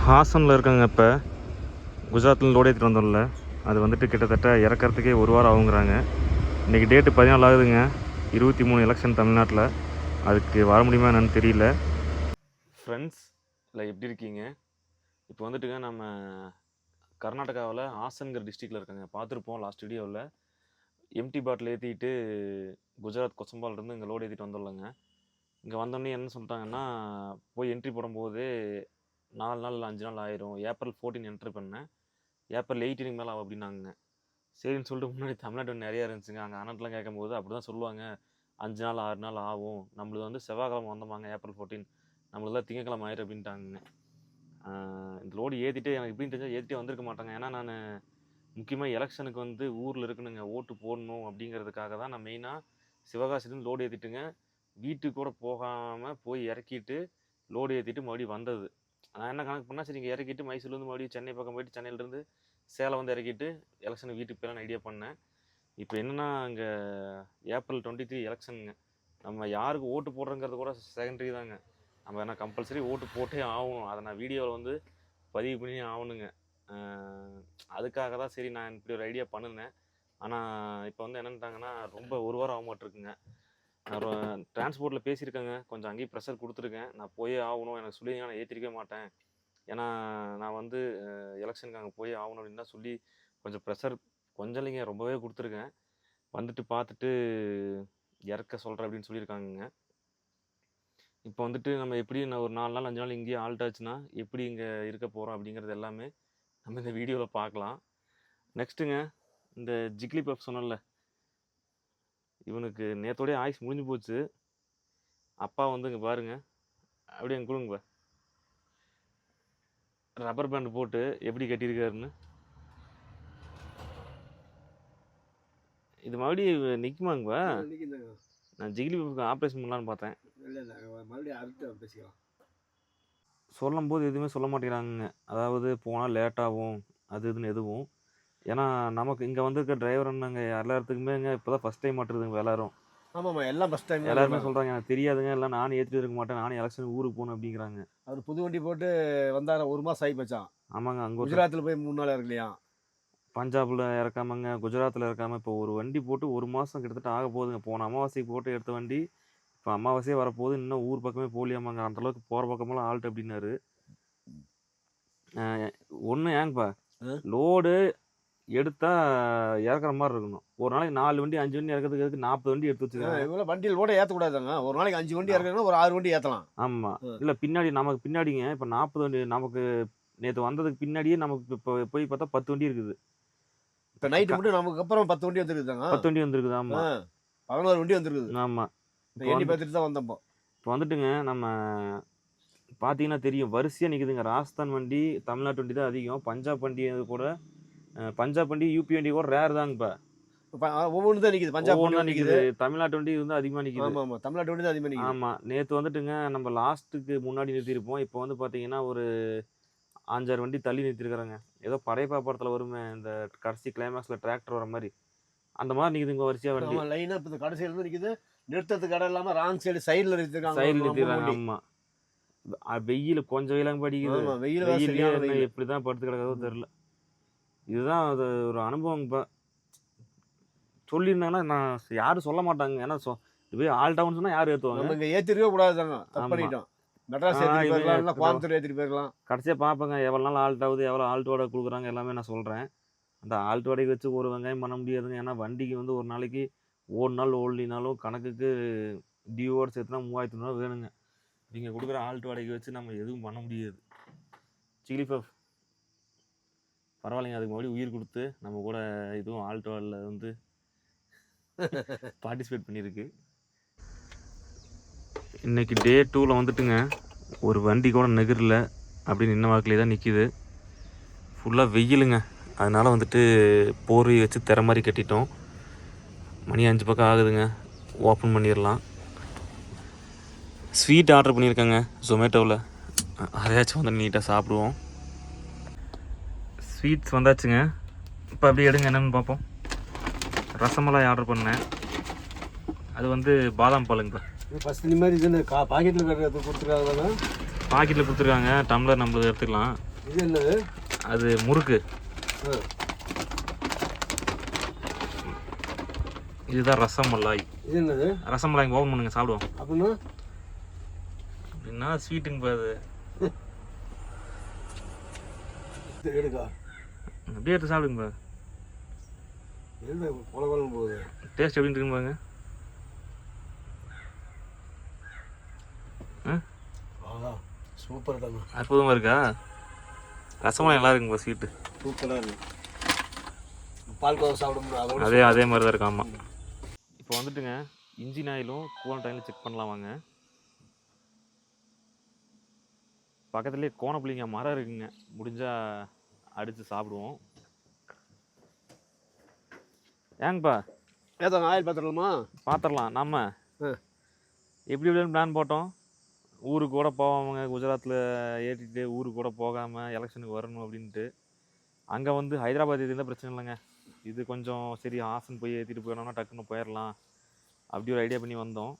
ஹாசனில் இருக்காங்க. இப்போ குஜராத்தில் லோடு ஏற்றிட்டு வந்தோம்ல, அது வந்துட்டு கிட்டத்தட்ட இறக்கிறதுக்கே ஒரு வாரம் ஆகுங்கிறாங்க. இன்றைக்கி டேட்டு 14 ஆகுதுங்க. 23 எலெக்ஷன் தமிழ்நாட்டில். அதுக்கு வர முடியுமா என்னன்னு தெரியல. ஃப்ரெண்ட்ஸ் இல்லை, எப்படி இருக்கீங்க? இப்போ வந்துட்டுங்க நம்ம கர்நாடகாவில் ஹாசன்கிற டிஸ்ட்ரிக்டில் இருக்காங்க. பார்த்துருப்போம் லாஸ்ட் வீடியோவில். எம்டி பாட்டில் ஏற்றிட்டு குஜராத் கொசம்பாலிருந்து இங்கே லோடு ஏற்றிட்டு வந்துடலங்க. இங்கே வந்தோடனே என்ன சொல்லிட்டாங்கன்னா, போய் என்ட்ரி போடும்போது 4 நாள் இல்லை 5 நாள் ஆயிரும். ஏப்ரல் 14 என்ட்ரி பண்ணேன், ஏப்ரல் 18 மேலே ஆகும் அப்படின்னாங்க. சரின்னு சொல்லிட்டு முன்னாடி தமிழ்நாட்டு நிறையா இருந்துச்சுங்க. அங்கே அண்ணன்லாம் கேட்கும்போது அப்படி தான் சொல்லுவாங்க, 5 நாள் 6 நாள் ஆகும். நம்மளுக்கு வந்து செவ்வாய்க்கிழமை வந்தோமாங்க ஏப்ரல் 14, நம்மளுக்கு தான் திங்கக்கிழமை ஆயிரும் அப்படின்ட்டாங்க. இந்த லோடு ஏற்றிட்டு எனக்கு எப்படின்னு தெரிஞ்சால் ஏற்றிட்டே வந்திருக்க மாட்டாங்க. ஏன்னா நான் முக்கியமாக எலெக்ஷனுக்கு வந்து ஊரில் இருக்கணுங்க, ஓட்டு போடணும் அப்படிங்கிறதுக்காக தான் நான் மெயினாக சிவகாசிலேருந்து லோடு ஏற்றிட்டுங்க வீட்டுக்கு கூட போகாமல் போய் இறக்கிட்டு லோடு ஏற்றிட்டு மறுபடியும் வந்தது. நான் என்ன கணக்கு பண்ணால், சரி இங்கே இறக்கிட்டு மைசூர்லேருந்து மறுபடியும் சென்னை பக்கம் போயிட்டு சென்னையிலேருந்து சேலம் வந்து இறக்கிட்டு எலெக்ஷனுக்கு வீட்டுக்கு போயிடலான்னு ஐடியா பண்ணேன். இப்போ என்னென்னா, இங்கே ஏப்ரல் 23 எலெக்ஷனுங்க. நம்ம யாருக்கு ஓட்டு போடுறோங்கிறது கூட செகண்டரி தாங்க. நம்ம என்ன கம்பல்சரி ஓட்டு போட்டே ஆகணும். அதை நான் வீடியோவில் வந்து பதிவு பண்ணி ஆகணுங்க. அதுக்காக தான் சரி நான் இப்படி ஒரு ஐடியா பண்ணினேன். ஆனால் இப்போ வந்து என்னென்ட்டாங்கன்னா, ரொம்ப ஒரு வாரம் ஆக மாட்டிருக்குங்க. நான் டிரான்ஸ்போர்ட்டில் பேசியிருக்கேங்க, கொஞ்சம் அங்கேயும் ப்ரெஷர் கொடுத்துருக்கேன். நான் போயே ஆகணும், எனக்கு சொல்லி நான் ஏற்றிருக்கவே மாட்டேன், ஏன்னா நான் வந்து எலெக்ஷனுக்கு அங்கே போயே ஆகணும் அப்படின்னு தான் சொல்லி கொஞ்சம் ப்ரெஷர் கொஞ்சம் இல்லைங்க, ரொம்பவே கொடுத்துருக்கேன். வந்துட்டு பார்த்துட்டு இறக்க சொல்கிறேன் அப்படின்னு சொல்லியிருக்காங்கங்க. இப்போ வந்துட்டு நம்ம எப்படி நான் ஒரு 4 நாள் 5 நாள் இங்கேயே ஆல்ட் ஆச்சுன்னா எப்படி இங்கே இருக்க போகிறோம் அப்படிங்கிறது எல்லாமே நம்ம இந்த வீடியோவில் பார்க்கலாம். நெக்ஸ்ட்டுங்க, இந்த ஜிக்லி பப் சொன்னல, இவனுக்கு நேற்றோடைய ஆயுஸ் முடிஞ்சு போச்சு. அப்பா வந்து இங்கே பாருங்க, அப்படியே எங்க கொடுங்கப்பா, ரப்பர் பேண்ட் போட்டு எப்படி கட்டியிருக்காருன்னு. இது மறுபடியும் நிற்குமாங்கப்பா? நான் ஜிகிலி பப்புக்கு ஆப்ரேஷன் பண்ணலான்னு பார்த்தேன். சொல்லும் போது எதுவுமே சொல்ல மாட்டேங்கிறாங்க. அதாவது போனால் லேட்டாகும் அது இதுன்னு எதுவும். ஏன்னா நமக்கு இங்கே வந்திருக்க டிரைவர்னாங்க எல்லாத்துக்குமேங்க இப்போ தான் ஃபஸ்ட் டைம் மாட்டுறதுங்க எல்லாரும். ஆமாம்மா, எல்லாம் ஃபஸ்ட் டைம். எல்லாருமே சொல்கிறாங்க எனக்கு தெரியாதுங்க, எல்லாம் நானும் ஏற்றிட்டு இருக்க மாட்டேன், நானும் எலெக்ஷனுக்கு ஊருக்கு போகணும் அப்படிங்கிறாங்க. அவர் புது வண்டி போட்டு வந்தார 1 மாதம் ஆகி போச்சான். ஆமாங்க, அங்கே குஜராத்தில் போய் 3 நாள் இறக்கலையா, பஞ்சாபில் இறக்காமங்க, குஜராத்தில் இறக்காமல் இப்போ ஒரு வண்டி போட்டு 1 மாதம் கிட்டத்தட்ட ஆக போகுதுங்க. போன அமாவாசைக்கு போட்டு எடுத்த வண்டி இப்போ அமாவாசையே வரப்போகுது, இன்னும் ஊர் பக்கமே போலியாமாங்க. அந்தளவுக்கு போகிற பக்கமெல்லாம் ஆல்ட் அப்படின்னாரு. ஒன்று ஏங்கப்பா, லோடு எடுத்தா இறக்குற மாதிரி இருக்கணும். ஒரு நாளைக்கு 4 வண்டி 5 வண்டி இறக்கிறதுக்கு 40 வண்டி எடுத்து வச்சுருக்காங்க. இவ்வளோ வண்டியில் கூட ஏற்றக்கூடாதுங்க. ஒரு நாளைக்கு 5 வண்டி இறக்குறதுனா ஒரு 6 வண்டி ஏற்றலாம். ஆமாம், இல்லை பின்னாடி நமக்கு பின்னாடிங்க இப்போ 40 வண்டி, நமக்கு நேற்று வந்ததுக்கு பின்னாடியே நமக்கு இப்போ போய் பார்த்தா 10 வண்டி இருக்குது. இப்போ நைட்டு மட்டும் நமக்கு அப்புறம் 10 வண்டி வந்துருக்குதாங்க. 10 வண்டி வந்துருக்குது. ஆமாம், 11 வண்டி வந்துருக்குது. ஆமாம், எண்ணி பார்த்துட்டு தான் வந்தப்போ. இப்போ வந்துட்டுங்க நம்ம பார்த்தீங்கன்னா தெரியும், வரிசையாக நிற்குதுங்க. ராஜஸ்தான் வண்டி, தமிழ்நாட்டு வண்டி தான் அதிகம். பஞ்சாப் வண்டி கூட, பஞ்சாப் வண்டி யூபி வண்டி கூட ரேர் தாங்க. இப்போ ஒவ்வொன்று தான் நிற்கிது. பஞ்சாப் ஒவ்வொன்று தான் நிற்கிது. தமிழ்நாட்டு வண்டி வந்து அதிகமாக நிற்கிது. ஆமாம் ஆமாம், தமிழ்நாட்டு வண்டி தான் அதிகமாக நிற்கிது. ஆமாம், நேற்று வந்துட்டுங்க நம்ம லாஸ்ட்டுக்கு முன்னாடி நிறுத்தியிருப்போம். இப்போ வந்து பார்த்தீங்கன்னா ஒரு 5-6 வண்டி தள்ளி நிறுத்திருக்கிறாங்க. ஏதோ படையப்பா படத்தில் வருமே, இந்த கடைசி கிளைமேக்ஸில் டிராக்டர் வர மாதிரி அந்த மாதிரி நிற்குதுங்க வரிசையாக வண்டி. லைனாக இப்போ கடைசியில் இருந்து நிற்கிது. நிறுத்தத்துக்கு கடை இல்லாமல் ராங் சைடு சைடில் நிறுத்திருக்காங்க. சைடில் நிறுத்திடுறாங்க. ஆமாம், வெயில் கொஞ்சம் வெயிலாங்க படிக்குது. வெயில் எப்படி தான் படுத்து கிடக்கிறதோ தெரில. இதுதான் அது ஒரு அனுபவம். இப்போ சொல்லியிருந்தாங்கன்னா நான் யாரும் சொல்ல மாட்டாங்க. ஏன்னா இது போய் ஆல் டவுன் சொன்னால் யார் ஏற்றுவாங்க? நம்ம இங்கே ஏற்றிருக்கவே கூடாது தாங்க, தப்பு பண்ணிட்டோம். மெட்ராஸ் ஏற்றிட்டு போயிருக்கலாம், கோயம்புத்தூர் ஏற்றிட்டு போயிருக்கலாம். கடைசியாக பார்ப்பேங்க எவ்வளோ நாள் ஆல்ட் ஆகுது, எவ்வளோ ஆல்ட் வாடகை கொடுக்குறாங்க எல்லாமே நான் சொல்கிறேன். அந்த ஆல்ட் வாடகை வச்சு ஒரு வெங்காயம் பண்ண முடியாதுங்க. ஏன்னா வண்டிக்கு வந்து ஒரு நாளைக்கு 1 நாள் ஓடலினாலும் கணக்குக்கு டியூவோடு சேர்த்துனா 3500 வேணுங்க. நீங்கள் கொடுக்குற ஆல்ட் வாடகை வச்சு நம்ம எதுவும் பண்ண முடியாது. சில்லி பஃப் பரவாயில்லைங்க, அதுக்கு மறுபடியும் உயிர் கொடுத்து நம்ம கூட இதுவும் ஆல்ட் வாலில் வந்து பார்ட்டிசிபேட் பண்ணியிருக்கு. இன்றைக்கி டே 2ல் வந்துட்டுங்க ஒரு வண்டி கூட நெகிரில் அப்படி நின்ன வாக்கிலே தான் நிற்கிது. ஃபுல்லாக வெயிலுங்க. அதனால் வந்துட்டு போர்வை வச்சு திற மாதிரி கட்டிட்டோம். மணி 5 பக்கம் ஆகுதுங்க, ஓப்பன் பண்ணிடலாம். ஸ்வீட் ஆர்டர் பண்ணியிருக்கேங்க ஜொமேட்டோவில், அதையாச்சும் வந்து நீட்டாக சாப்பிடுவோம். ஸ்வீட்ஸ் வந்தாச்சுங்க. இப்போ அப்படியே எடுங்க என்னென்னு பார்ப்போம். ரசமலாய் ஆர்டர் பண்ணேன், அது வந்து பாதாம் பாலுங்க. ஃபஸ்ட் இந்த மாதிரி இது பாக்கெட்டில் கொடுத்துருக்காங்க. பாக்கெட்டில் கொடுத்துருக்காங்க, டம்ளர் நம்மளது எடுத்துக்கலாம். இது என்னது? அது முறுக்கு. இதுதான் ரசமலாய். இது என்னது? ரசமலாய் ஓப்பன் பண்ணுங்க சாப்பிடுவோம். அப்படின்னா அப்படின்னா ஸ்வீட்டுங்க அது. எடுக்கா அப்படியே எடுத்து சாப்பிடுங்க. என்ன குழம்பு போகுது? டேஸ்ட் எப்படின்னு இருக்குங்க? சூப்பர் தாங்க, அற்புதமாக இருக்கா? ரசமலாய் நல்லா இருக்குங்க ஸ்வீட்டு, சூப்பராக இருக்கு. பால்கோவா சாப்பிடும்போது அதோட அதே மாதிரி தான் இருக்கு. ஆமாம். இப்போ வந்துட்டுங்க இன்ஜின் ஆயிலும் கூலண்ட் ஆயிலும் செக் பண்ணலாம் வாங்க. பக்கத்துலேயே கோணப்புளிங்க மரம் இருக்குங்க, முடிஞ்சால் அடித்து சாப்பிடுவோம். ஏங்கப்பா ஏதாங்க ஆயில் பார்த்துடலாமா? பார்த்துடலாம். நம்ம எப்படி எப்படின்னு பிளான் போட்டோம். ஊருக்கு கூட போவாங்க, குஜராத்தில் ஏற்றிட்டு ஊருக்கு கூட போகாமல் எலெக்ஷனுக்கு வரணும் அப்படின்ட்டு. அங்கே வந்து ஹைதராபாத் இருந்தால் பிரச்சனை இல்லைங்க. இது கொஞ்சம் சரி ஹாசன் போய் ஏற்றிட்டு போயிடணும்னா டக்குன்னு போயிடலாம் அப்படி ஒரு ஐடியா பண்ணி வந்தோம்.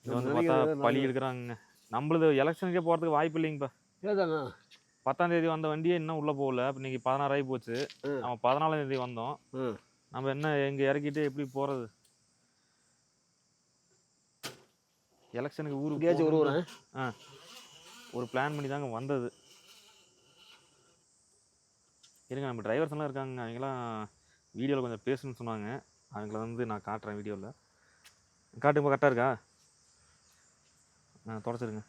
இங்கே வந்து பார்த்தா பழி எடுக்கிறாங்க. நம்மளது எலெக்ஷனுக்கே போகிறதுக்கு வாய்ப்பு இல்லைங்கப்பா. ஏதாங்க 10ஆம் தேதி வந்த வண்டியே இன்னும் உள்ளே போகல. இப்போ இன்றைக்கி 16 ஆகி போச்சு. நம்ம 14ஆம் தேதி வந்தோம். நம்ம என்ன எங்கே இறக்கிட்டு எப்படி போகிறது? எலெக்ஷனுக்கு ஊருக்கு ஒரு பிளான் பண்ணி தாங்க வந்தது. இருங்க, நம்ம டிரைவர்ஸ் எல்லாம் இருக்காங்க, அவங்களாம் வீடியோவில் கொஞ்சம் பேசணும்னு சொன்னாங்க. அவங்கள வந்து நான் காட்டுறேன் வீடியோவில். காட்டுங்க, கரெக்டாக இருக்கா? தொடச்சிருங்க.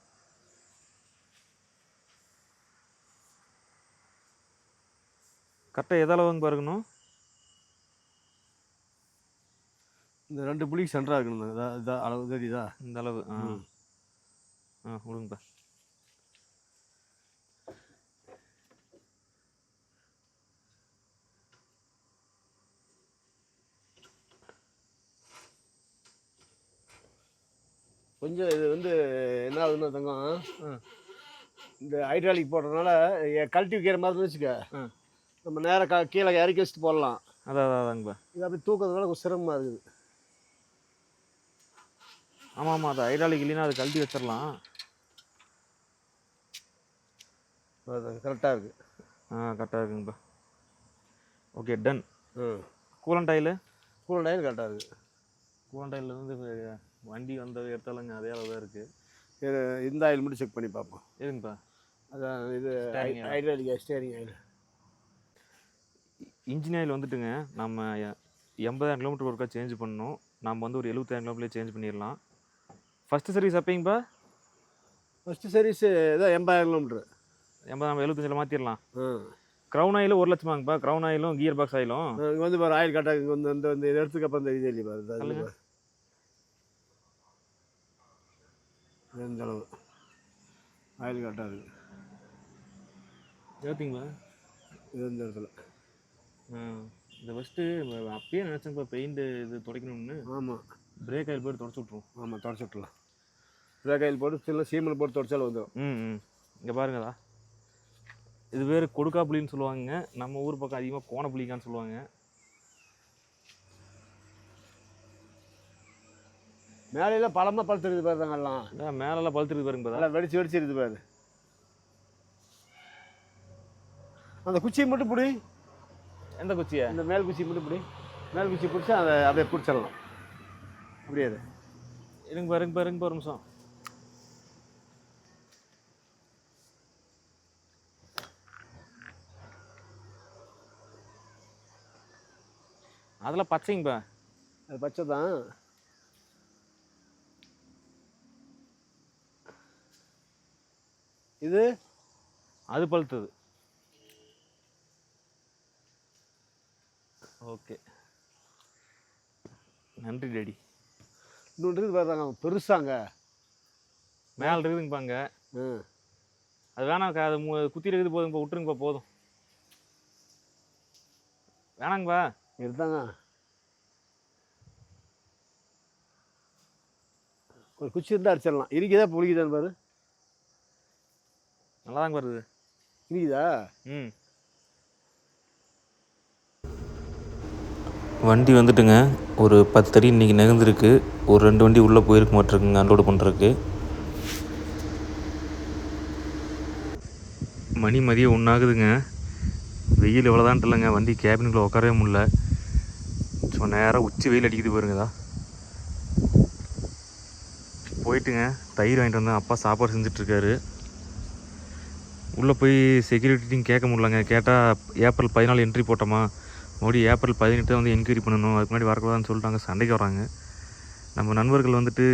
கரெக்டாக எதளவுங்க பாருங்கணும்? இந்த 2 புளிக்கு சென்டராக இருக்கணும். இதான் அளவு தெரியுதா? இந்த அளவு. விடுங்கப்பா. கொஞ்சம் இது வந்து என்ன ஆகுதுன்னா தங்கம், இந்த ஹைட்ராலிக் போடுறதுனால கழட்டி வைக்கிற மாதிரி வச்சுக்க, நம்ம நேராக கீழே இறக்கி வச்சுட்டு போடலாம். அதாங்கப்பா. இது அப்படி தூக்கிறதுனால கொஞ்சம் சிரமமாக இருக்குது. ஆமாம், அது ஹைட்ராலிக் இல்லைன்னா அது கழட்டி வச்சிடலாம். அது கரெக்டாக இருக்குது. கரெக்டாக இருக்குங்கப்பா. Okay, done. கூலண்ட் ஆயில் கரெக்டாக இருக்குது. கூலண்ட் ஆயில் வந்து வண்டி வந்த எடுத்தாலுங்க அதே அளவு தான் இருக்குது. இந்த ஆயில் மட்டும் செக் பண்ணி பார்ப்போம். எதுங்கப்பா? அதான் இது hydraulic steering oil. Engine oil வந்துட்டுங்க நம்ம 80,000 கிலோமீட்டர் ஒருக்கா சேஞ்ச் பண்ணணும். நம்ம வந்து ஒரு 70,000 கிலோமீட்டர்லேயே சேஞ்ச் பண்ணிடலாம். ஃபஸ்ட்டு சர்வீஸ் எப்போங்கப்பா? ஃபஸ்ட்டு சர்வீஸ் ஏதோ 80,000 கிலோமீட்ரு. 80 நம்ம 75 மாற்றிடலாம். க்ரௌன் ஆயிலும் 1 லட்சமாங்கப்பா. க்ரௌன் ஆயிலும் கியர் பாக்ஸ் ஆயிலும். இங்கே வந்து பாரு ஆயில் கரெக்டாக இங்கே வந்து இந்த இடத்துக்கு அப்புறம் இந்த இது இல்லையா பாரு, இந்த அளவு ஆயில் கரெக்டாக இருக்குது. ஏற்றிங்களா? இது இந்த இடத்துல. இந்த ஃபஸ்ட்டு அப்பயே நினச்சேன்ப்பா பெயிண்ட்டு இது துடைக்கணும்னு. ஆமாம், பிரேக் ஆயில் போட்டு தொடச்சி விட்ருவோம். ஆமாம், தொடச்சி விட்ருலாம். பிரேக் ஆயில் போட்டு சில சீமெண்ட் போட்டு தொடச்சாலும் வந்துடும். இங்கே பாருங்கதா, இது பேர் கொடுக்காப்புளின்னு சொல்லுவாங்க. நம்ம ஊர் பக்கம் அதிகமாக கோணப்புளிக்கான்னு சொல்லுவாங்க. மேலையில் பழமாக பழுத்துருது பாரு தாங்கலாம். மேலெல்லாம் பழுத்துருது பாருங்க. நல்லா வெடிச்சு இருக்குது பாரு. அந்த குச்சியை மட்டும் பிடி. எந்த குச்சியை? இந்த மேல் குச்சி மட்டும் பிடி. மேல் குச்சி பிடிச்சா அதை அப்படியே பிடிச்சிடலாம். அப்படியே இருங்க ஒரு நிமிஷம். அதெல்லாம் பச்சைங்கப்பா. அது பச்சை தான். இது அது பழுத்தது. ஓகே, நன்றி டேடி. இன்னொன்று இருக்குது பாருங்க, பெருசாங்க மேலே இருக்குதுங்கப்பாங்க. அது வேணாம்க்கா, அது குத்தி இருக்குது போதுங்கப்பா, விட்டுருங்கப்பா போதும். வேணாங்கப்பா, எடுத்தாங்க. ஒரு குச்சி இருந்தால் அடிச்சிடலாம். இருக்குதா புளிக்குதான்னு பாரு. நல்லா தாங்க வருது. இருக்குதா? வண்டி வந்துட்டுங்க ஒரு 10 அடி இன்றைக்கி நகர்ந்துருக்கு. ஒரு 2 வண்டி உள்ளே போயிருக்க மாட்டிருக்குங்க அன்லோடு பண்ணுறதுக்கு. மதியம் 1 ஆகுதுங்க. வெயில் எவ்வளோதான்ட்டு இல்லைங்க, வண்டி கேபினுக்குள்ளே உட்காரவே முடியல. ஸோ நேராக உச்சி வெயில் அடிக்குது பாருங்கதா. போயிட்டுங்க தயிர் வாங்கிட்டு வந்தேன். அப்பா சாப்பாடு செஞ்சிட்ருக்காரு. உள்ளே போய் செக்யூரிட்டியும் கேட்க முடியலங்க. கேட்டால் ஏப்ரல் 14 என்ட்ரி போட்டோமா, மறுபடியும் ஏப்ரல் 18 வந்து என்கொயரி பண்ணணும், அதுக்கு முன்னாடி வரக்கூடாதுன்னு சொல்லிட்டாங்க. சண்டைக்கு வராங்க. நம்ம நண்பர்கள் வந்துட்டு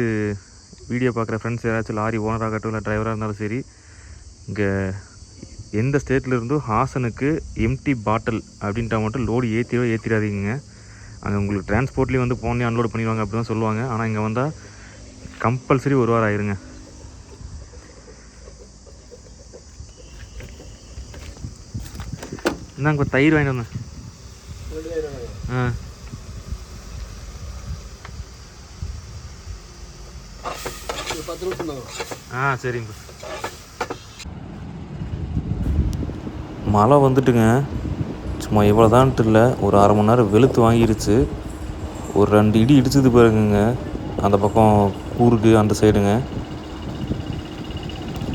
வீடியோ பார்க்குற ஃப்ரெண்ட்ஸ் யாராச்சும் லாரி ஓனராகட்டும் இல்லை டிரைவராக இருந்தாலும் சரி, இங்கே எந்த ஸ்டேட்டில் இருந்தும் ஹாசனுக்கு எம்டி பாட்டில் அப்படின்ட்டா மட்டும் லோடு ஏற்றிடாதீங்க. அங்கே உங்களுக்கு டிரான்ஸ்போர்ட்லேயும் வந்து போனே அன்லோட் பண்ணிடுவாங்க அப்படி தான் சொல்லுவாங்க. ஆனால் இங்கே வந்தால் கம்பல்சரி 1 வாரம் ஆயிருங்க. இந்தாங்க தயிர் வாங்கிட்டு வந்தேன். ஆ சரிங்க. மழை வந்துட்டுங்க. சும்மா இவ்வளோதான்ட்டு இல்லை, ஒரு 1/2 மணி நேரம் வெளுத்து வாங்கிடுச்சு. ஒரு 2 இடி இடிச்சது பாருங்க அந்த பக்கம் கூருக்கு அந்த சைடுங்க.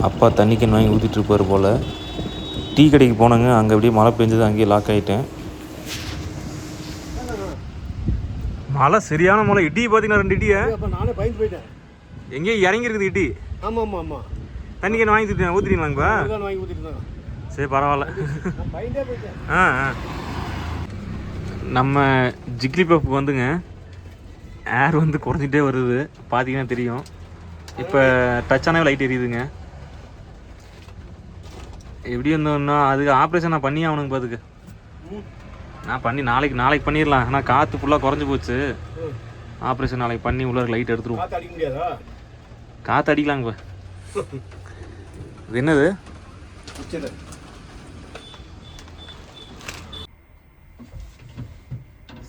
அப்பா தண்ணிக்கு வாங்கி ஊற்றிட்டு இருப்பார் போல். டீ கடைக்கு போனேங்க, அங்கே அப்படியே மழை பெஞ்சது, அங்கேயே லாக் ஆகிட்டேன். மழை சரியான மழை. இடி பார்த்தீங்கன்னா 2 இடியை நானே பயந்து போயிட்டேன். எங்கேயும் இறங்கிருக்குது இடி. ஆமாம் ஆமாம் ஆமாம். தண்ணி கேன் வாங்கி ஊற்றிட்டீங்களாங்கப்பா? வாங்கி ஊற்றிட்டு சரி பரவாயில்ல. பயந்தே போயிட்டேன். நம்ம ஜிக்லி பஃப் வந்துங்க ஏர் வந்து குறைஞ்சிட்டே வருது, பார்த்தீங்கன்னா தெரியும். இப்போ டச் ஆனவே லைட் எரியுதுங்க. எப்படி இருந்தோன்னா அதுக்கு ஆப்ரேஷன் நான் பண்ணி ஆகணுங்க. பார்த்துக்கு நான் பண்ணி நாளைக்கு பண்ணிடலாம். ஆனால் காற்று ஃபுல்லாக குறைஞ்சி போச்சு. ஆப்ரேஷன் நாளைக்கு பண்ணி உள்ள லைட் எடுத்துருவோம். காற்று அடிக்க முடியாதா? காற்று அடிக்கலாங்க. இது என்னது?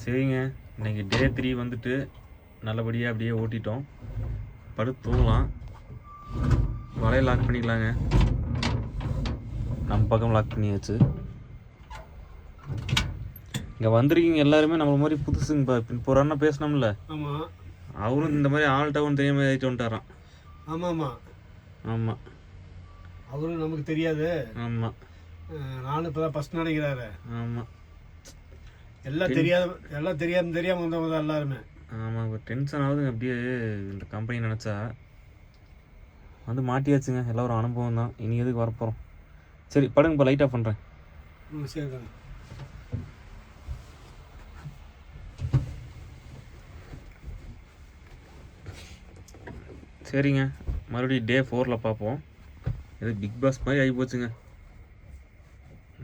சரிங்க, இன்னைக்கு டே 3 வந்துட்டு நல்லபடியாக அப்படியே ஓட்டிட்டோம். படுத்து தூங்கலாம். வலையை லாக் பண்ணிக்கலாங்க. நம்ம பக்கம் லாக் பண்ணியாச்சு. இங்கே வந்திருக்கீங்க எல்லாருமே நம்மள மாதிரி புதுசுங்கப்பா. இப்போ ஒரு அண்ணா பேசினோம்ல, ஆமாம், அவரும் இந்த மாதிரி ஆள்கிட்டவும் தெரியாமல் ஏறிட்டு வந்துட்டாரான். ஆமாம் ஆமாம் ஆமாம், அவரும் நமக்கு தெரியாது. ஆமாம், நானும் இப்போ தான் ஃபஸ்ட் நினைக்கிறாரு. ஆமாம், எல்லாம் தெரியாமல் வந்தவங்க தான் எல்லாருமே. ஆமாம். இப்போ டென்ஷன் ஆகுதுங்க அப்படியே இந்த கம்பெனி நினச்சா. வந்து மாட்டியாச்சுங்க. எல்லாம் ஒரு அனுபவம் தான். இனி எதுக்கு வரப்போகிறோம். சரி படுங்க, இப்போ லைட் ஆஃப் பண்ணுறேன். சரி தாங்க. சரிங்க, மறுபடியும் டே 4ல் பார்ப்போம். இது பிக் பாஸ் மாதிரி ஆகி போச்சுங்க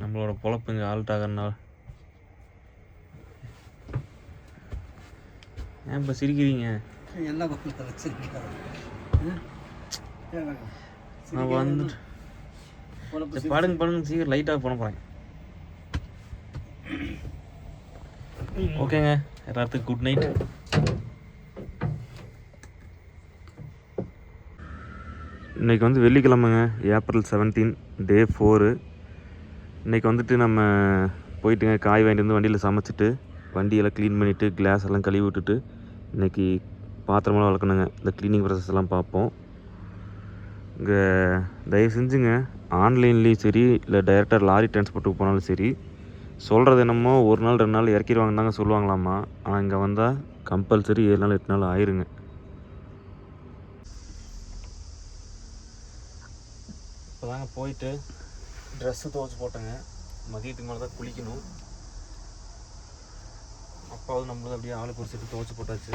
நம்மளோட பொழப்புங்க. ஆல்ட் ஆகிறனால ஏன் இப்போ சிரிக்கிறீங்க? என்ன நான் வந்துட்டு படுங்க சீக்கிரம் லைட்டாக பண்ண போகிறேன். ஓகேங்க, எல்லாத்துக்கும் குட் நைட். இன்றைக்கி வந்து வெள்ளிக்கிழமைங்க, ஏப்ரல் 17 டே 4. இன்றைக்கி வந்துட்டு நம்ம போயிட்டுங்க காய் வாங்கிட்டு வந்து வண்டியில் சமைச்சிட்டு வண்டியெல்லாம் க்ளீன் பண்ணிவிட்டு கிளாஸ் எல்லாம் கழுவி விட்டுட்டு இன்றைக்கி பாத்திரமெல்லாம் வளர்க்கணுங்க. இந்த க்ளீனிங் ப்ராசஸ் எல்லாம் பார்ப்போம். இங்கே தயவு செஞ்சுங்க ஆன்லைன்லேயும் சரி இல்லை டைரெக்டாக லாரி டிரான்ஸ்போர்ட்டுக்கு போனாலும் சரி, சொல்கிறது என்னமோ 1 நாள் 2 நாள் இறக்கிடுவாங்கன்னு தாங்க சொல்லுவாங்களாம்மா. ஆனால் இங்கே வந்தால் கம்பல்சரி 7 நாள் 8 நாள் ஆயிருங்க. இப்போ தாங்க போயிட்டு ட்ரெஸ்ஸு துவைச்சி போட்டேங்க. மதியத்துக்கு மேலே தான் குளிக்கணும். அப்பாவும் நம்மளும் அப்படியே ஆளை குறிச்சிட்டு துவைச்சி போட்டாச்சு.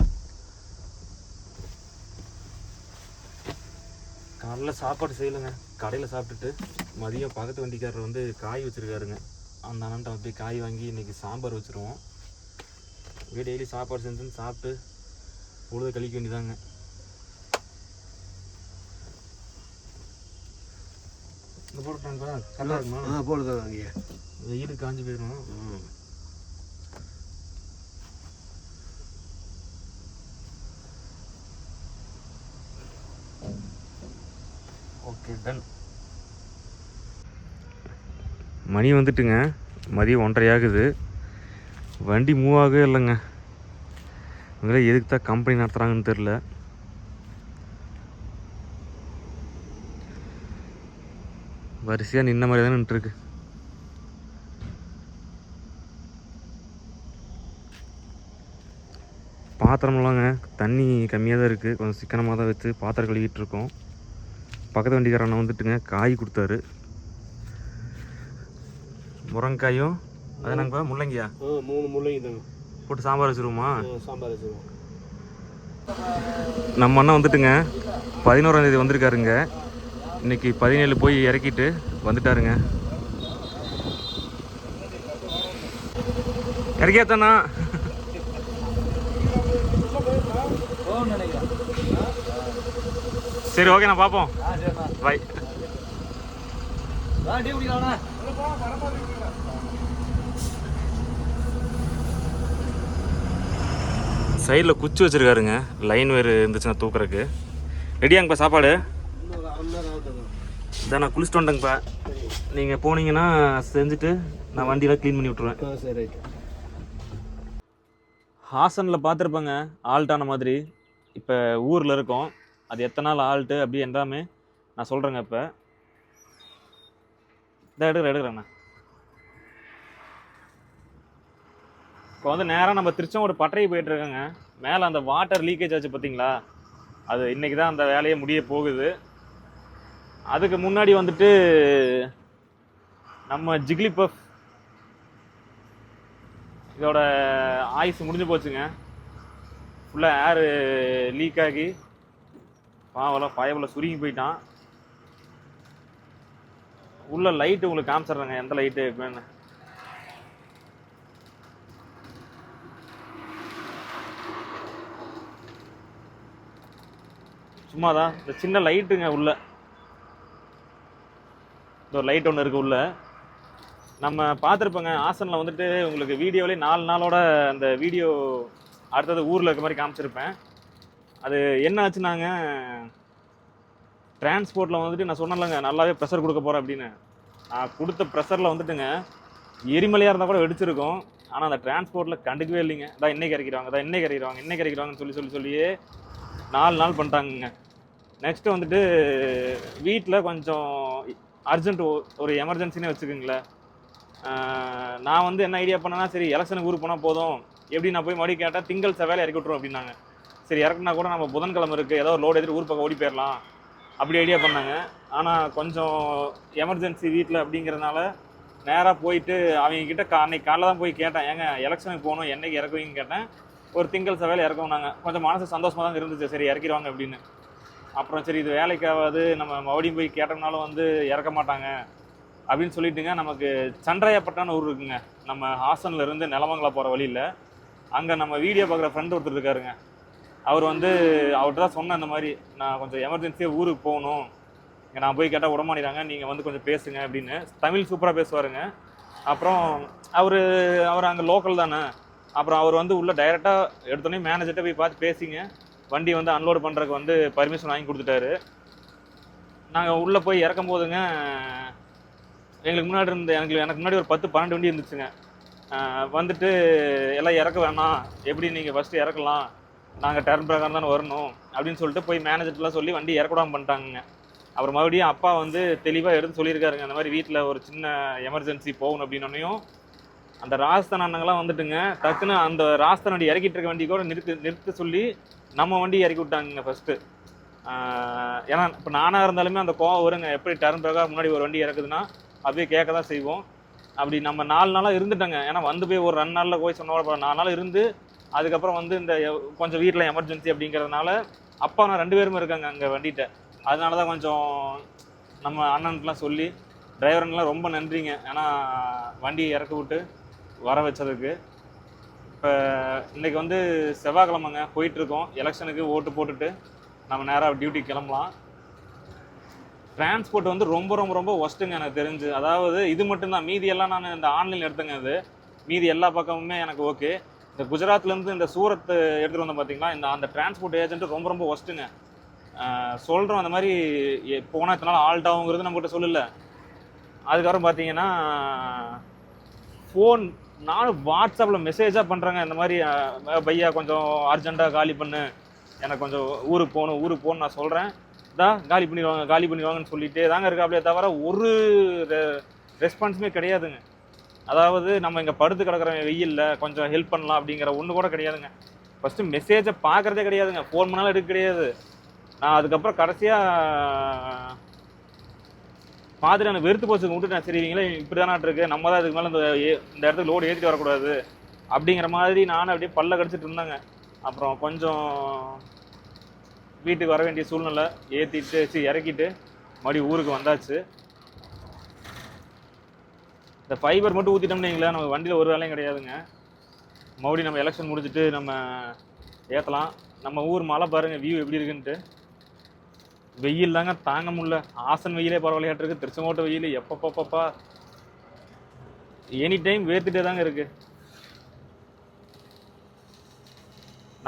காலைல சாப்பாடு செய்யலைங்க, கடையில் சாப்பிட்டுட்டு மதியம் பக்கத்து வண்டிக்காரர் வந்து காய் வச்சுருக்காருங்க. அந்த அண்ணன்ட்ட அப்படியே காய் வாங்கி இன்றைக்கி சாம்பார் வச்சுருவோம். அப்படியே டெய்லி சாப்பாடு செஞ்சுன்னு சாப்பிட்டு பொழுது கழிக்க வேண்டியதாங்க. இந்த போட்டுட்டாங்கப்பா, நல்லா இருக்குமா? போடுதான் அங்கே வெயில் காஞ்சி போயிடும். Okay done. மணி வந்துட்டுங்க மதியம் 1:30 ஆகுது. வண்டி மூவ் ஆகவே இல்லைங்க. இவங்களே எதுக்கு தான் கம்பெனி நடத்துகிறாங்கன்னு தெரில. வரிசையாக நின்ன மாதிரி தான் நின்றுருக்கு. பாத்திரம்லாங்க தண்ணி கம்மியாக தான் இருக்குது, கொஞ்சம் சிக்கனமாக தான் வச்சு பாத்திரம் கழுவிட்டு இருக்கோம். பக்கத்து வண்டிக்காரனை வந்துட்டுங்க காய் கொடுத்தாரு, முருங்கைக்காயும் அது நாங்கள் முள்ளங்கியா 3 முள்ளங்கி தாங்க போட்டு சாம்பார் வச்சுருவோமா? சாம்பார் வச்சுருவோம். நம்ம அண்ணன் வந்துட்டுங்க 11ஆம் தேதி வந்திருக்காருங்க. இன்னைக்கு 17 போய் இறக்கிட்டு வந்துட்டாருங்க. இறக்கியாத்தானா? சரி ஓகே, நான் பார்ப்போம். பாய். சைடில் குச்சி வச்சுருக்காருங்க, லைன் வேறு இருந்துச்சுன்னா தூக்குறதுக்கு. ரெடியாங்கப்பா சாப்பாடு? இதான் நான் குளிச்சுட்டு வந்துட்டேங்கப்பா. நீங்கள் போனீங்கன்னா செஞ்சுட்டு நான் வண்டியெலாம் க்ளீன் பண்ணி விட்ருவேன். சரி ரைட். ஹாசனில் பார்த்துருப்பேங்க ஆல்ட்டான மாதிரி. இப்போ ஊரில் இருக்கோம், அது எத்தனை நாள் ஆல்ட்டு அப்படி எல்லாமே நான் சொல்கிறேங்க. இப்போ இதான் எடுக்கிறேண்ணா. இப்போ வந்து நேராக நம்ம திருச்செங்கோடு பட்டறை போயிட்டுருக்கோங்க. மேலே அந்த வாட்டர் லீக்கேஜ் ஆச்சு பார்த்தீங்களா, அது இன்றைக்கி தான் அந்த வேலையை முடிய போகுது. அதுக்கு முன்னாடி வந்துட்டு நம்ம ஜிக்லிபஃப் இதோட ஆயுசு முடிஞ்சு போச்சுங்க. ஃபுல்லாக ஏரு லீக் ஆகி பாவெல்லாம் பயவில் சுருங்கி போயிட்டான். உள்ள லைட்டு உங்களுக்கு காமிச்சிட்றேங்க, எந்த லைட்டு எப்படின்னு. சும்மா தான் இந்த சின்ன லைட்டுங்க உள்ள, இந்த லைட் ஒன்று இருக்குது உள்ள. நம்ம பார்த்துருப்போங்க ஹாசனில் வந்துட்டு உங்களுக்கு வீடியோவிலே 4 நாளோட அந்த வீடியோ அடுத்தது ஊரில் இருக்க மாதிரி காமிச்சிருப்பேன். அது என்ன ஆச்சுனாங்க, டிரான்ஸ்போர்ட்டில் வந்துட்டு நான் சொன்னேன்லங்க நல்லாவே ப்ரெஷர் கொடுக்க போகிறேன் அப்படின்னு. நான் கொடுத்த ப்ரெஷரில் வந்துட்டுங்க எரிமலையாக இருந்தால் கூட வெடிச்சிருக்கும். ஆனால் அந்த டிரான்ஸ்போர்ட்டில் கண்டுக்கவே இல்லைங்க. அதான் இன்னைக்கு இறக்கிடுவாங்க, அதான் இன்னைக்கு இறக்கிடுவாங்க, இன்னைக்கு இறக்கிடுவாங்கன்னு சொல்லியே 4 நாள் பண்ணிட்டாங்கங்க. நெக்ஸ்ட்டு வந்துட்டு வீட்டில் கொஞ்சம் அர்ஜென்ட், ஒரு எமர்ஜென்சினே வச்சுக்கோங்களேன். நான் வந்து என்ன ஐடியா பண்ணேன்னா, சரி எலெக்ஷனுக்கு ஊருக்கு போனால் போதும், எப்படி நான் போய் மறுபடியும் கேட்டேன், திங்கள் செவ்வாயில் இறக்கி விட்ருவோம் அப்படின்னாங்க. சரி இறக்குனா கூட நம்ம புதன்கிழமை இருக்குது, ஏதோ ஒரு லோடு எடுத்துட்டு ஊர் பக்கம் ஓடி போயிடலாம் அப்படி ஐடியா பண்ணாங்க. ஆனால் கொஞ்சம் எமர்ஜென்சி வீட்டில் அப்படிங்கிறதுனால நேராக போயிட்டு அவங்கக்கிட்ட அன்னைக்கு காலைல தான் போய் கேட்டேன், ஏங்க எலெக்ஷனுக்கு போகணும் என்னைக்கு இறக்குவீங்கன்னு கேட்டேன். ஒரு திங்கள் செவ்வாயில் இறக்குவோம்னாங்க. கொஞ்சம் மனசு சந்தோஷமாக தான் இருந்துச்சு, சரி இறக்கிடுவாங்க அப்படின்னு. அப்புறம் சரி இது வேலைக்காவது, நம்ம மறுபடியும் போய் கேட்டோம்னாலும் வந்து இறக்க மாட்டாங்க அப்படின்னு சொல்லிட்டுங்க. நமக்கு சன்றாயப்பட்டான ஊர் இருக்குங்க, நம்ம ஹாசனில் இருந்து நிலமங்கலம் போகிற வழியில். அங்கே நம்ம வீடியோ பார்க்குற ஃப்ரெண்ட் ஒருத்தர் இருக்காருங்க. அவர் வந்து அவர்கிட்ட தான் சொன்னேன், இந்த மாதிரி நான் கொஞ்சம் எமர்ஜென்சியாக ஊருக்கு போகணும், இங்கே நான் போய் கேட்டால் விடமாட்டாங்க, நீங்கள் வந்து கொஞ்சம் பேசுங்க அப்படின்னு. தமிழ் சூப்பராக பேசுவாருங்க. அப்புறம் அவர் அங்கே லோக்கல் தானே. அப்புறம் அவர் வந்து உள்ளே டைரெக்டாக எடுத்தோடனே மேனேஜர்கிட்ட போய் பார்த்து பேசிங்க, வண்டி வந்து அன்லோடு பண்ணுறதுக்கு வந்து பர்மிஷன் வாங்கி கொடுத்துட்டாரு. நாங்கள் உள்ளே போய் இறக்கும் போதுங்க, எங்களுக்கு முன்னாடி ஒரு 10-12 வண்டி இருந்துச்சுங்க. வந்துட்டு எல்லாம் இறக்க வேணாம், எப்படி நீங்கள் ஃபஸ்ட்டு இறக்கலாம், நாங்கள் டர்ன் பிரகாரம் தானே வரணும் அப்படின்னு சொல்லிட்டு போய் மேனேஜர்லாம் சொல்லி வண்டி இறக்கூடாமல் பண்ணிட்டாங்க. அப்புறம் மறுபடியும் அப்பா வந்து தெளிவாக எடுத்து சொல்லியிருக்காருங்க, அந்த மாதிரி வீட்டில் ஒரு சின்ன எமர்ஜென்சி போகணும் அப்படின்னோடனையும் அந்த ராஜஸ்தான் அண்ணங்களாம் வந்துட்டுங்க டக்குன்னு அந்த ராஜஸ்தான் வண்டி இறக்கிட்டு இருக்க வண்டி கூட நிறுத்த சொல்லி நம்ம வண்டி இறக்கி விட்டாங்க ஃபஸ்ட்டு. ஏன்னா இப்போ நானாக இருந்தாலுமே அந்த கோவம் வருங்க, எப்படி டர்ன் பிரகாரம் முன்னாடி ஒரு வண்டி இறக்குதுன்னா அப்படியே கேட்க தான் செய்வோம். அப்படி நம்ம 4 நாளாக இருந்துட்டோங்க. ஏன்னா வந்து போய் ஒரு 2 நாளில் போய் சொன்ன 4 நாள் இருந்து அதுக்கப்புறம் வந்து இந்த கொஞ்சம் வீட்டில் எமர்ஜென்சி அப்படிங்கிறதுனால அப்பா நான் 2 பேருமே இருக்காங்க அங்கே வண்டிகிட்ட. அதனால தான் கொஞ்சம் நம்ம அண்ணனுக்குலாம் சொல்லி டிரைவருங்கெலாம் ரொம்ப நன்றிங்க. ஏன்னா வண்டி இறக்கி விட்டு வர வச்சதுக்கு. இப்போ இன்றைக்கி வந்து செவ்வாய்க்கிழமைங்க, போயிட்டுருக்கோம் எலெக்ஷனுக்கு ஓட்டு போட்டுட்டு நம்ம நேராக டியூட்டி கிளம்பலாம். டிரான்ஸ்போர்ட் வந்து ரொம்ப ரொம்ப ரொம்ப ஒஸ்ட்டுங்க எனக்கு தெரிஞ்சு. அதாவது இது மட்டும்தான், மீதியெல்லாம் நான் இந்த ஆன்லைனில் எடுத்தேங்க. அது மீதி எல்லா பக்கமுமே எனக்கு ஓகே. இந்த குஜராத்லேருந்து இந்த சூரத் எடுத்துகிட்டு வந்தோம் பார்த்தீங்களா, அந்த டிரான்ஸ்போர்ட் ஏஜென்ட்டு ரொம்ப ரொம்ப ஒஸ்ட்டுங்க. சொல்கிறோம் அந்த மாதிரி போனால் இத்தனை நாள் ஆல்ட் ஆகுங்கிறது நம்மகிட்ட சொல்லலை. அதுக்கப்புறம் பார்த்தீங்கன்னா ஃபோன் நானும் வாட்ஸ்அப்பில் மெசேஜாக பண்ணுறேங்க, இந்த மாதிரி பையா கொஞ்சம் அர்ஜெண்ட்டாக காலி பண்ணு, எனக்கு கொஞ்சம் ஊருக்கு போகணும் நான் சொல்கிறேன். காலி பண்ணிடுவாங்கன்னு சொல்லிட்டே தாங்க இருக்காப்லையே தவிர ஒரு ரெஸ்பான்ஸுமே கிடையாதுங்க. அதாவது நம்ம இங்கே படுத்து கிடக்குறவங்க வெயில்ல கொஞ்சம் ஹெல்ப் பண்ணலாம் அப்படிங்கிற ஒன்று கூட கிடையாதுங்க. ஃபஸ்ட்டு மெசேஜை பார்க்குறதே கிடையாதுங்க, ஃபோன் பண்ணாலும் எடுக்க கிடையாது. நான் அதுக்கப்புறம் கடைசியாக பார்த்துட்டு எனக்கு வெறுத்து போச்சு, விட்டுட்டேன். சரி இவங்களே இப்படி தானே இருக்கு, நம்ம தான் இதுக்கு மேலே இந்த இடத்துக்கு லோடு ஏற்றிட்டு வரக்கூடாது அப்படிங்கிற மாதிரி நானும் அப்படியே பல்ல கடிச்சிட்டு இருந்தேங்க. அப்புறம் கொஞ்சம் வீட்டுக்கு வர வேண்டிய சூழ்நிலை, இறக்கிட்டு மறுபடியும் ஊருக்கு வந்தாச்சு. இந்த ஃபைபர் மட்டும் ஊற்றிட்டோம்னு வைங்களேன், நம்ம வண்டியில் ஒரு வேலையும் கிடையாதுங்க. மறுபடியும் நம்ம எலெக்ஷன் முடிச்சுட்டு நம்ம ஏற்றலாம். நம்ம ஊர் மழை பாருங்கள் வியூ எப்படி இருக்குன்ட்டு. வெயில் தாங்க தாங்க முடியல. ஆசன் வெயிலே பரவாயில்லையாட்டு இருக்குது. திருச்செங்கோட்டை வெயில் எப்பப்பப்பா எனி டைம் வேர்த்துட்டே தாங்க இருக்குது.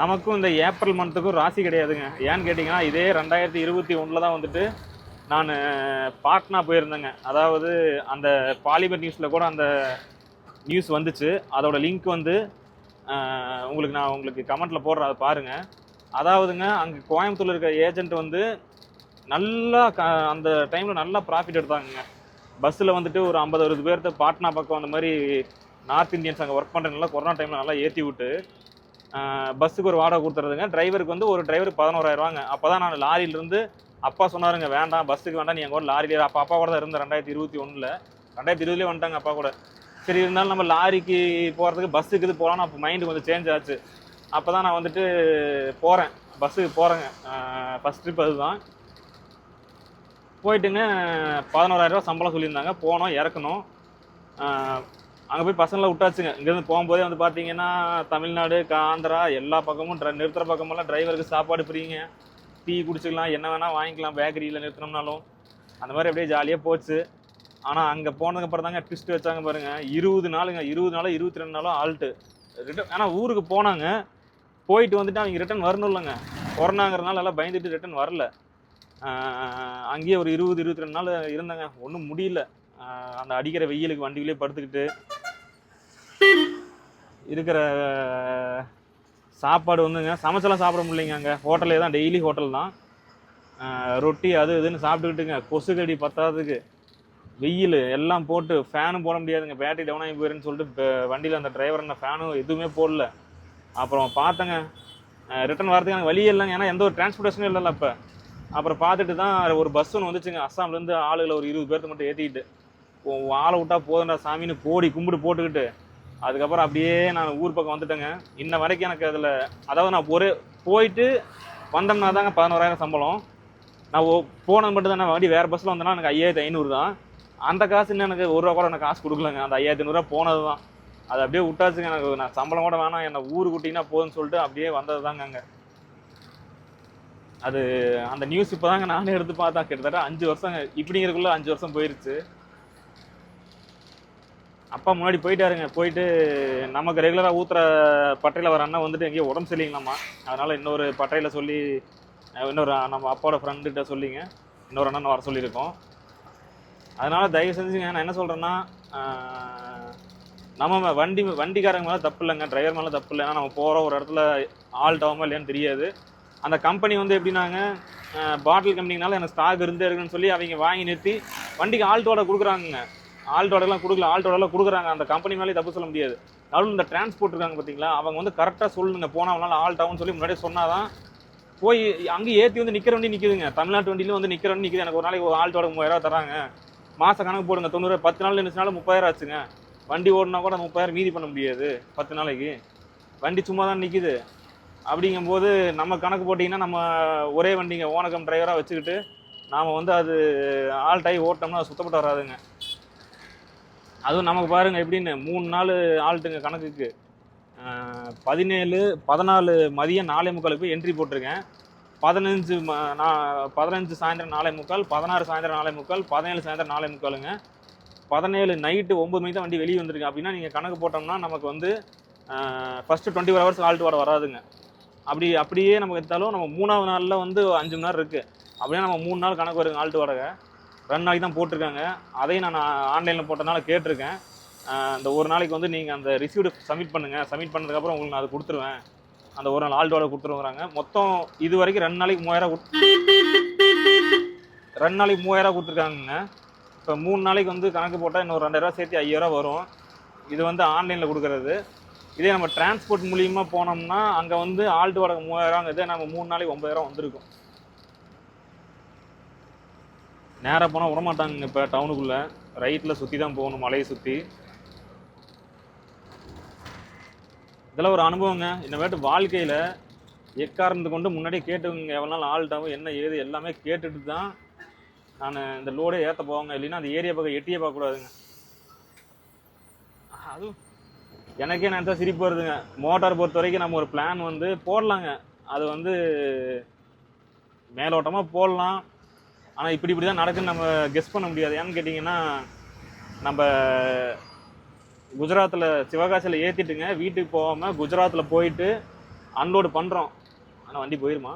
நமக்கும் இந்த ஏப்ரல் மந்த்துக்கும் ராசி கிடையாதுங்க. ஏன்னு கேட்டிங்கன்னா, இதே 2021 தான் வந்துட்டு நான் பாட்னா போயிருந்தேங்க. அதாவது அந்த பாலிமர் நியூஸில் கூட அந்த நியூஸ் வந்துச்சு. அதோட லிங்க் வந்து நான் உங்களுக்கு கமெண்ட்டில் போடுறேன், அதை பாருங்கள். அதாவதுங்க, அங்கே கோயம்புத்தூரில் இருக்க ஏஜென்ட் வந்து நல்லா அந்த டைமில் நல்லா ப்ராஃபிட் எடுத்தாங்க. பஸ்ஸில் வந்துட்டு ஒரு 50-60 பேர்த்த பாட்னா பக்கம் அந்த மாதிரி நார்த் இந்தியன்ஸ் அங்கே ஒர்க் பண்ணுறதுனால கொரோனா டைமில் நல்லா ஏற்றி விட்டு பஸ்ஸுக்கு ஒரு வாடகை கொடுத்துறதுங்க. டிரைவருக்கு வந்து ஒரு டிரைவர் 11,000 ரூபாங்க. அப்போ தான் நான் லாரியிலேருந்து அப்பா சொன்னாருங்க, வேண்டாம் பஸ்ஸுக்கு வேண்டாம், நீ எங்கள் கூட லாரியில். அப்பா கூட தான் இருந்தேன் 2021. 2020 வந்துட்டாங்க அப்பா கூட. சரி இருந்தாலும் நம்ம லாரிக்கு போகிறதுக்கு பஸ்ஸுக்கு இது போகலான்னு அப்போ மைண்டு கொஞ்சம் சேஞ்ச் ஆச்சு. அப்போ தான் நான் வந்துட்டு போகிறேன், பஸ்ஸுக்கு போகிறேங்க. ஃபஸ்ட் ட்ரிப் அதுதான். போயிட்டுங்க 11,000 ரூபா சம்பளம் சொல்லியிருந்தாங்க. போனோம், இறக்கணும். அங்கே போய் பசங்களை விட்டாச்சுங்க. இங்கேருந்து போகும்போதே வந்து பார்த்தீங்கன்னா தமிழ்நாடு, ஆந்திரா எல்லா பக்கமும் நிறுத்துகிற பக்கமெல்லாம் டிரைவருக்கு சாப்பாடு ஃப்ரீங்க. டீ குடிச்சிக்கலாம், என்ன வேணால் வாங்கிக்கலாம் பேக்கரியில் நிறுத்தினோம்னாலும். அந்த மாதிரி அப்படியே ஜாலியாக போச்சு. ஆனால் அங்கே போனதுக்கப்புறம் தாங்க ட்விஸ்ட் வச்சாங்க பாருங்கள். 20 நாளுங்க, 20 நாளும் 22 நாளும் ஆல்ட்டு ரிட்டன். ஆனால் ஊருக்கு போனாங்க, போயிட்டு வந்துட்டு அவங்க ரிட்டன் வரணும் இல்லைங்க. கொரோனாங்கிறதுனால எல்லாம் பயந்துட்டு ரிட்டன் வரல. அங்கேயே ஒரு 20-22 நாள் இருந்தாங்க. ஒன்றும் முடியல. அந்த அடிக்கிற வெயிலுக்கு வண்டியிலே படுத்துக்கிட்டு இருக்கிற சாப்பாடு வந்துங்க சமைச்செல்லாம் சாப்பிட முடியலைங்க. அங்கே ஹோட்டலே தான், டெய்லி ஹோட்டல் தான். ரொட்டி அது இதுன்னு சாப்பிட்டுக்கிட்டுங்க. கொசுக்கடி பத்தாததுக்கு வெயில் எல்லாம் போட்டு ஃபேனும் போட முடியாதுங்க. பேட்டரி டவுன் ஆகி போயிருன்னு சொல்லிட்டு வண்டியில் அந்த டிரைவர் என்ன ஃபேனும் எதுவுமே போடல. அப்புறம் பார்த்தேங்க, ரிட்டன் வரதுக்கு எனக்கு வழியே இல்லைங்க. ஏன்னா எந்த ஒரு டிரான்ஸ்போர்ட்டேஷனும் இல்லைல்ல அப்போ. அப்புறம் பார்த்துட்டு தான் ஒரு பஸ் ஒன்று வந்துச்சுங்க. அஸ்ஸாம்லேருந்து ஆளுகளை ஒரு 20 பேர்த்த மட்டும் ஏற்றிக்கிட்டு, ஆளை விட்டா போதுண்டா சாமின்னு கோடி கும்பிட்டு போட்டுக்கிட்டு அதுக்கப்புறம் அப்படியே நான் ஊர் பக்கம் வந்துட்டேங்க. இன்ன வரைக்கும் எனக்கு அதில், அதாவது நான் போயிட்டு வந்தோம்னா தாங்க 11,000 சம்பளம். நான் போனது மட்டும் தான். நான் வண்டி வேறு பஸ்ஸில் வந்தேன்னா எனக்கு 5,500 தான். அந்த காசு இன்னும் எனக்கு 1 ரூபா கூட எனக்கு காசு கொடுக்கலங்க. அந்த 5,500 போனது தான். அது அப்படியே விட்டாச்சுங்க. எனக்கு நான் சம்பளம் கூட வேணாம், என்னை ஊருக்கு விட்டிங்கன்னா போதுன்னு சொல்லிட்டு அப்படியே வந்தது தாங்க. அங்கே அது அந்த நியூஸ் இப்போ தாங்க நானே எடுத்து பார்த்தா. கிட்டத்தட்ட 5 வருஷங்க இப்படிங்கிறதுக்குள்ளே 5 வருஷம் போயிருச்சு. அப்பா முன்னாடி போயிட்டாருங்க. போயிட்டு நமக்கு ரெகுலராக ஊற்றுற பட்டையில் வர அண்ணன் வந்துட்டு எங்கேயோ உடம்பு சரியில்லைங்களாம்மா. அதனால் இன்னொரு பட்டையில் சொல்லி இன்னொரு நம்ம அப்பாவோட ஃப்ரெண்டுகிட்ட சொல்லிங்க இன்னொரு அண்ணன் வர சொல்லியிருக்கோம். அதனால் தயவு செஞ்சுங்க, நான் என்ன சொல்கிறேன்னா, நம்ம வண்டிக்காரங்க மேலே தப்பு இல்லைங்க, டிரைவர் மேலே தப்பு இல்லை. ஏன்னா நம்ம போகிற ஒரு இடத்துல ஆல்ட் ஆகாமல் இல்லையான்னு தெரியாது. அந்த கம்பெனி வந்து எப்படின்னாங்க, பாட்டில் கம்பெனினால எனக்கு ஸ்டாக் இருந்தே இருக்குன்னு சொல்லி அவங்க வாங்கி நிறுத்தி வண்டிக்கு ஆல்ட்டோட கொடுக்குறாங்க. ஆல்ட்டோடலாம் கொடுக்கல, ஆல்ட்டோடலாம் கொடுக்குறாங்க. அந்த கம்பெனி மேலே தப்பு சொல்ல முடியாது. நடுவில் இந்த டிரான்ஸ்போர்ட் இருக்காங்க பார்த்தீங்களா, அவங்க வந்து கரெக்டாக சொல்லுங்க, போனால் அவனால ஆல்ட் ஆகும்னு சொல்லி முன்னாடியே சொன்னால் தான் போய் அங்கே ஏற்றி வந்து நிற்கிற வண்டி நிற்குதுங்க. தமிழ்நாட்டு வண்டியிலும் வந்து நிற்கிற வண்டி நிற்குது. எனக்கு ஒரு நாளைக்கு ஒரு ஆல்ட்டோட 30,000 தராங்க. மாதம் கணக்கு போடுங்க, 90 10 நாள் இருந்துச்சுனாலும் 30,000 ஆச்சுங்க. வண்டி ஓடினா கூட 30,000 மீதி பண்ண முடியாது 10 நாளைக்கு. வண்டி சும்மா தான் நிற்கிது. அப்படிங்கும்போது நம்ம கணக்கு போட்டிங்கன்னா நம்ம ஒரே வண்டிங்க ஓனகம் டிரைவராக வச்சுக்கிட்டு நாம் வந்து அது ஆல்ட் ஆகி ஓட்டோம்னா அது சுத்தப்பட்டு வராதுங்க. அதுவும் நமக்கு பாருங்கள் எப்படின்னு 3 நாள் ஆல்ட்டுங்க கணக்குக்கு. 14 மதியம் 4:45 போய் என்ட்ரி போட்டிருக்கேன். 15 சாயந்தரம் 4:45, 16 சாயந்தரம் 4:45, 17 சாயந்தரம் 4:45ங்க. 17 நைட்டு 9 மணிக்கு தான் வண்டி வெளியே வந்துருக்கு. அப்படின்னா நீங்கள் கணக்கு போட்டோம்னா நமக்கு வந்து ஃபஸ்ட்டு 24 ஹவர்ஸ் ஆல்ட் வாட வராதுங்க. அப்படியே நமக்கு எடுத்தாலும் நம்ம 3ஆவது நாளில் வந்து 5 மணி நேரம் இருக்குது. அப்படியே நம்ம 3 நாள் கணக்கு வருங்க ஆல்ட் வாடகை. 2 நாளைக்கு தான் போட்டிருக்காங்க. அதையும் நான் ஆன்லைனில் போட்டனால கேட்டிருக்கேன். அந்த ஒரு நாளைக்கு வந்து நீங்கள் அந்த ரிசீவ்டு சப்மிட் பண்ணுங்கள். சப்மிட் பண்ணதுக்கப்புறம் உங்களுக்கு நான் அதை கொடுத்துருவேன். அந்த ஒரு நாள் ஆல்ட் வாடகை கொடுத்துருவாங்க. மொத்தம் இது வரைக்கும் 2 நாளைக்கு 3000 2 நாளைக்கு 3000 கொடுத்துருக்காங்க. இப்போ 3 நாளைக்கு வந்து கணக்கு போட்டால் இன்னொரு 2000 சேர்த்து 5000 வரும். இது வந்து ஆன்லைனில் கொடுக்குறது. இதே நம்ம டிரான்ஸ்போர்ட் மூலியமாக போனோம்னா அங்கே வந்து ஆல்ட்டு வாடகை 3000ங்கிறது நம்ம 3 நாளைக்கு 9000 வந்திருக்கும். நேராக போனால் விடமாட்டாங்க. இப்போ டவுனுக்குள்ளே ரைட்டில் சுற்றி தான் போகணும், மலையை சுற்றி. இதெல்லாம் ஒரு அனுபவங்க. இன்னமேட்டு வாழ்க்கையில் எக்காரணத்து கொண்டு முன்னாடியே கேட்டுங்க, எவ்வளோ நாள் ஆல்ட்டாகவும் என்ன ஏது எல்லாமே கேட்டுட்டு தான் நான் இந்த லோடே ஏற்ற போவாங்க. இல்லைன்னா அந்த ஏரியா பக்கம் எட்டியே பார்க்கக்கூடாதுங்க. அதுவும் எனக்கே நினச்சா சிரிப்பு வருதுங்க. மோட்டார் பொறுத்த வரைக்கும் நம்ம ஒரு பிளான் வந்து போடலாங்க. அது வந்து மேலோட்டமாக போடலாம். ஆனால் இப்படி தான் நடக்குன்னு நம்ம கெஸ் பண்ண முடியாது. ஏன்னு கேட்டிங்கன்னா, நம்ம குஜராத்தில் சிவகாசியில் ஏற்றிட்டுங்க வீட்டுக்கு போகாமல் குஜராத்தில் போயிட்டு அன்லோடு பண்ணுறோம். ஆனால் வண்டி போயிருமா?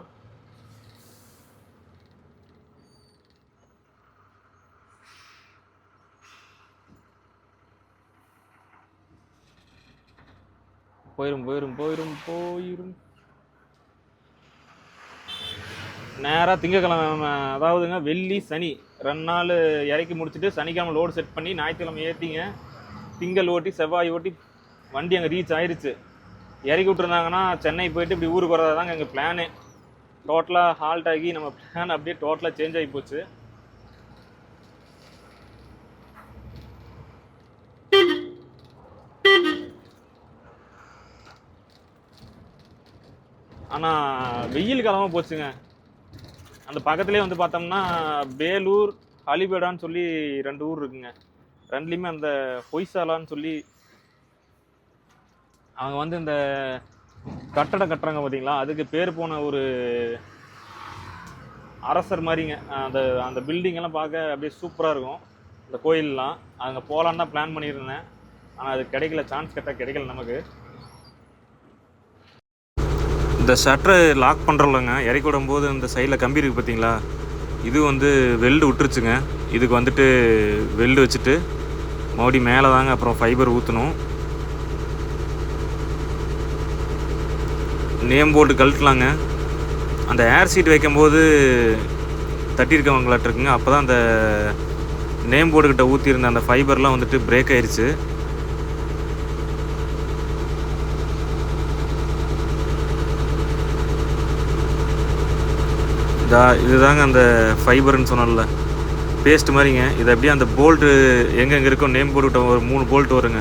போயிரும். நேராக திங்கக்கிழமை, அதாவதுங்க வெள்ளி சனி 2 நாள் இறக்கி முடிச்சுட்டு சனிக்கிழமை லோடு செட் பண்ணி ஞாயிற்றுக்கிழமை ஏற்றிங்க. திங்கள் ஓட்டி செவ்வாய் ஓட்டி வண்டி அங்கே ரீச் ஆயிடுச்சு. இறக்கி விட்டுருந்தாங்கன்னா சென்னை போயிட்டு இப்படி ஊருக்கு வரதா தாங்க எங்கள் பிளானே. டோட்டலாக ஹால்ட் ஆகி நம்ம பிளான் அப்படியே டோட்டலாக சேஞ்ச் ஆகி போச்சு. ஆனால் வெயில் காலமாக போச்சுங்க. அந்த பக்கத்துலேயே வந்து பார்த்தோம்னா பேலூர், அலிபேடான்னு சொல்லி 2 ஊர் இருக்குங்க. 2லேயுமே அந்த பொய்சாலான்னு சொல்லி அவங்க வந்து இந்த கட்டடம் கட்டுறாங்க பார்த்தீங்களா, அதுக்கு பேர் போன ஒரு அரசர் மாதிரிங்க. அந்த பில்டிங்கெல்லாம் பார்க்க அப்படியே சூப்பராக இருக்கும். இந்த கோயிலெலாம் அங்கே போகலான்னு தான் பிளான் பண்ணியிருந்தேன். ஆனால் அது கிடைக்கல, சான்ஸ் கேட்டால் கிடைக்கல நமக்கு. இந்த ஷட்டரை லாக் பண்ணுறோம்லங்க, இறக்கி விடும்போது இந்த சைடில் கம்பி இருக்குது பார்த்தீங்களா, இது வந்து வெல்டு விட்டுருச்சுங்க. இதுக்கு வந்துட்டு வெல்டு வச்சுட்டு மறுபடியும் மேலே தாங்க அப்புறம் ஃபைபர் ஊற்றணும். நேம் போர்டு கழட்டலாங்க. அந்த ஏர் சீட் வைக்கும்போது தட்டியிருக்கவங்களாட்டு இருக்குங்க. அப்போ தான் அந்த நேம் போர்டுக்கிட்ட ஊற்றிருந்த அந்த ஃபைபர்லாம் வந்துட்டு பிரேக் ஆயிடுச்சு. இதுதாங்க அந்த ஃபைபர்னு சொன்னால பேஸ்ட் மாதிரிங்க. இது அப்படியே அந்த போல்ட்டு எங்கெங்கே இருக்கோ நேம் போர்டுக்கிட்ட ஒரு 3 போல்ட் வருங்க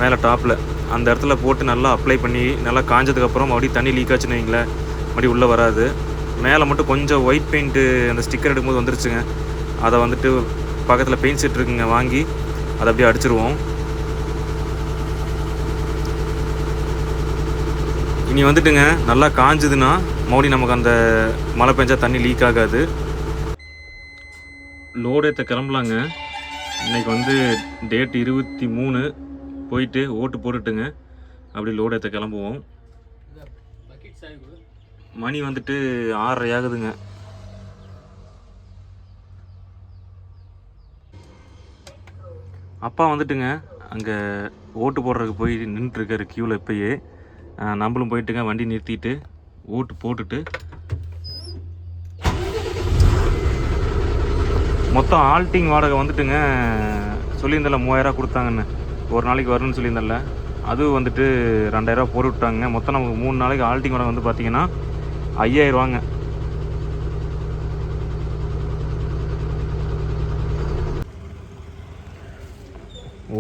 மேலே டாப்பில். அந்த இடத்துல போட்டு நல்லா அப்ளை பண்ணி நல்லா காஞ்சதுக்கப்புறம் மறுபடியும் தண்ணி லீக் ஆச்சுன்னு வைங்களேன், மறுபடியும் உள்ளே வராது. மேலே மட்டும் கொஞ்சம் ஒயிட் பெயிண்ட்டு அந்த ஸ்டிக்கர் எடுக்கும்போது வந்துருச்சுங்க. அதை வந்துட்டு பக்கத்தில் பெயிண்ட் செட் இருக்குங்க, வாங்கி அதை அப்படியே அடிச்சிருவோம். இனி வந்துட்டுங்க நல்லா காஞ்சுதுன்னா மறுபடியும் நமக்கு அந்த மழை பெஞ்சா தண்ணி லீக் ஆகாது. லோடு ஏற்ற கிளம்பலாங்க. இன்றைக்கி வந்து டேட் 23 போயிட்டு ஓட்டு போட்டுட்டுங்க அப்படி லோடு ஏற்ற கிளம்புவோம். மணி வந்துட்டு 6:30 ஆகுதுங்க. அப்பா வந்துட்டுங்க அங்கே ஓட்டு போடுறதுக்கு போய் நின்றுட்டுருக்காரு க்யூவில். இப்போயே நம்மளும் போயிட்டுங்க வண்டி நிறுத்திட்டு ஓட்டு போட்டுட்டு மொத்தம் ஆல்ட்டிங் வாடகை வந்துட்டுங்க சொல்லியிருந்தல 3000 கொடுத்தாங்கன்னு, ஒரு நாளைக்கு வரணும்னு சொல்லியிருந்தல, அது வந்துட்டு 2000 போட்டு விட்டாங்க. மொத்தம் நமக்கு 3 நாளைக்கு ஆல்ட்டிங் வாடகை வந்து பார்த்தீங்கன்னா 5000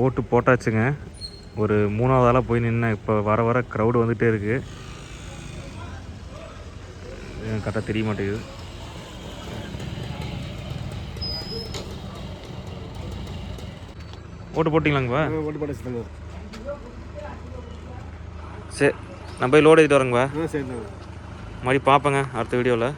ஓட்டு போட்டாச்சுங்க. ஒரு 3வது ஆளாக போய் நின்று இப்போ வர க்ரௌடு வந்துகிட்டே இருக்குது. கரெக்டாக தெரிய மாட்டேங்குது. ஓட்டு போட்டிங்களாங்கப்பா? ஓட்டு போட்டு சரி, நான் போய் லோடு ஏற்றிட்டு வரேங்கப்பா. சரி, மறுபடியும் பார்ப்பேங்க அடுத்த வீடியோவில்.